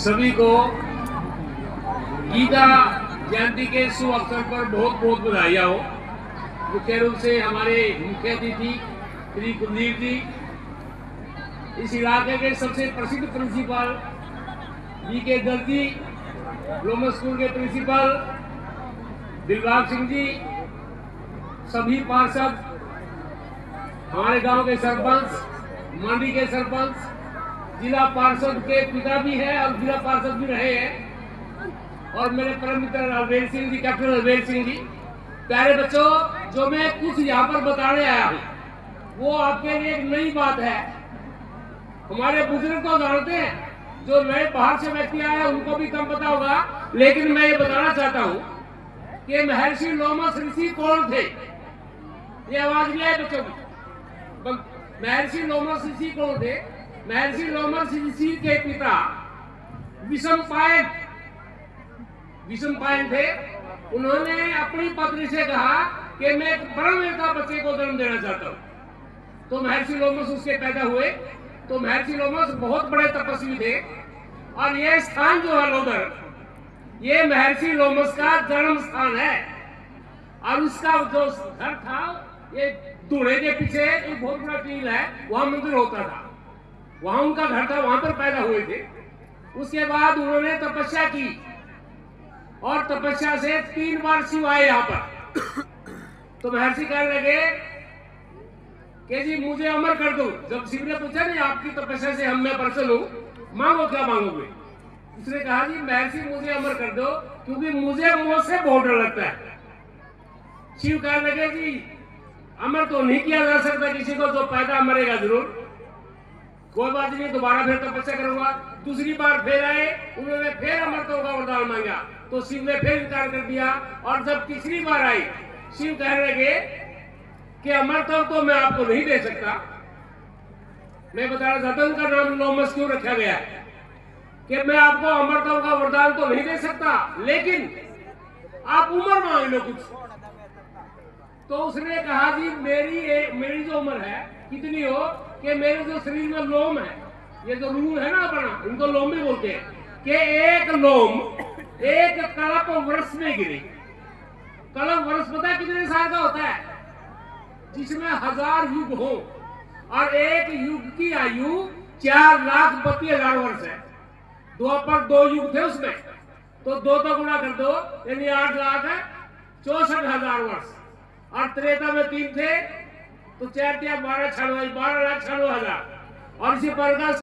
सभी को गीता जयंती के शुभ अवसर पर बहुत बहुत बधाइयाँ हो। मुख्य रूप से हमारे मुख्य अतिथि श्री कुलदीप जी, इस इलाके के सबसे प्रसिद्ध प्रिंसिपल के दर्जी, लोमस स्कूल के प्रिंसिपल दिलबाग सिंह जी, सभी पार्षद, हमारे गांव के सरपंच, मंडी के सरपंच, जिला पार्षद के पिता भी है और जिला पार्षद भी रहे हैं, और मेरे परम मित्र अलवेल सिंह जी, कैप्टन अलवेल सिंह जी। प्यारे बच्चों, जो मैं कुछ यहाँ पर बताने आया हूँ वो आपके लिए एक नई बात है। हमारे बुजुर्ग को जानते हैं, जो नए बाहर से व्यक्ति आए उनको भी कम पता होगा, लेकिन मैं ये बताना चाहता हूँ कि महर्षि लोमस ऋषि कौन थे। ये आवाज भी है बच्चों की। महर्षि लोमस ऋषि कौन थे? महर्षि लोमस ऋषि के पिता विषमपायन थे। उन्होंने अपनी पत्नी से कहा कि मैं एक ब्रह्मवेत्ता बच्चे को जन्म देना चाहता हूँ। तो महर्षि लोमस उसके पैदा हुए। तो महर्षि लोमस बहुत बड़े तपस्वी थे, और ये स्थान जो है लोदर, ये महर्षि लोमस का जन्म स्थान है। और उसका जो घर था, ये दूल्हे के पीछे एक बहुत बड़ा टील है, वहां मंदिर होता था, वहां उनका घर था, वहां पर पैदा हुए थे। उसके बाद उन्होंने तपस्या की, और तपस्या से 3 बार शिव आए यहाँ पर। तो महर्षि कहने लगे कि जी मुझे अमर कर दो। जब शिव ने पूछा नहीं आपकी तपस्या से मैं प्रसन्न हूँ, मांगो क्या मांगोगे? उसने कहा जी महर्षि मुझे अमर कर दो, क्योंकि मुझे मौत से बहुत डर लगता है। शिव कहने लगे जी अमर तो नहीं किया जा सकता किसी को, जो पैदा मरेगा जरूर, कोई बात नहीं, दोबारा फिर तपस्या करूंगा। दूसरी बार फिर आए, उन्होंने फिर अमरत्व का वरदान मांगा, तो शिव ने फिर इनकार कर दिया। और जब तीसरी बार आई, शिव कहने लगे कि अमरत्व तो मैं आपको नहीं दे सकता। मैं बताना चाहता हूं उनका नाम लोमस क्यों रखा गया है, कि मैं आपको अमरत्व का वरदान तो नहीं दे सकता, लेकिन आप उम्र मांग लो कुछ। तो उसने कहा जी मेरी जो उम्र है कितनी हो कि मेरे जो शरीर में लोम है, ये जो रूह है ना अपना, इनको लोम भी बोलते हैं, कि एक लोम एक कल्प वर्ष में गिरे। कल्प वर्ष पता है कितने साल का होता है? जिसमें 1000 युग हो, और एक युग की आयु 4,32,000 वर्ष है। द्वापर 2 युग थे उसमें, तो 2 तो गुणा कर दो, यानी 8,64,000 वर्ष। और त्रेता में 3 थे, तो 4 × 12 = 12,96,000। और इसी प्रकार